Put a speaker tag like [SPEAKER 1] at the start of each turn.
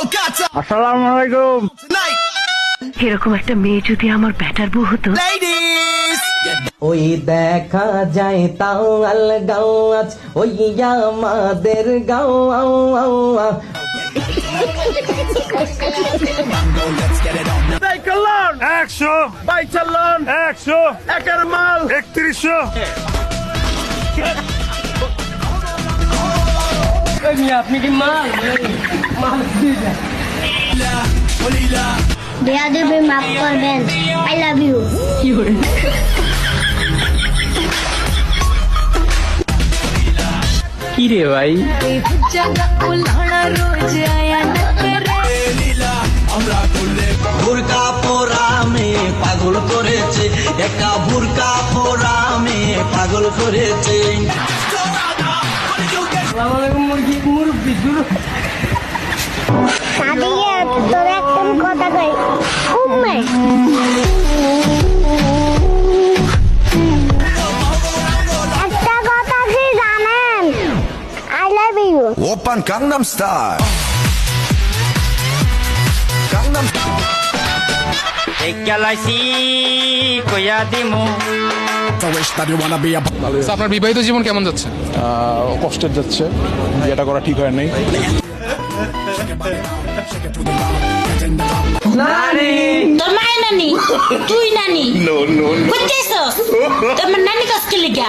[SPEAKER 1] আসসালামু আলাইকুম।
[SPEAKER 2] এরকম একটা মেয়ে যদি আমার ব্যাটার বউ হতো।
[SPEAKER 3] ওই দেখা যায় তাওয়াল গাও আজ ওই আমাদের গাও
[SPEAKER 1] সাইকেলন 100, বাইচালন 100, একের মাল 3100।
[SPEAKER 3] আপনি কি মাল
[SPEAKER 4] দেয়া দেবে, মাফ করবেন। I love you.
[SPEAKER 3] কি রে ভাই
[SPEAKER 5] বুরকা পোরামে পাগল করেছে, একটা বুরকা পোরামে পাগল করেছে।
[SPEAKER 4] সাদিয়া তোর একদম কথা কই উম্মে একটা কথা কি জানেন? I love you.
[SPEAKER 6] 오빤 강남스타일 강남
[SPEAKER 7] আপনার বিবাহিত জীবন কেমন যাচ্ছে?
[SPEAKER 8] কষ্টের যাচ্ছে, বিয়েটা করা ঠিক হয় নাই।
[SPEAKER 9] তোর মায়ের নানি, তুই নানি বুঝছিস? তোর নানি কাজ কি লিখা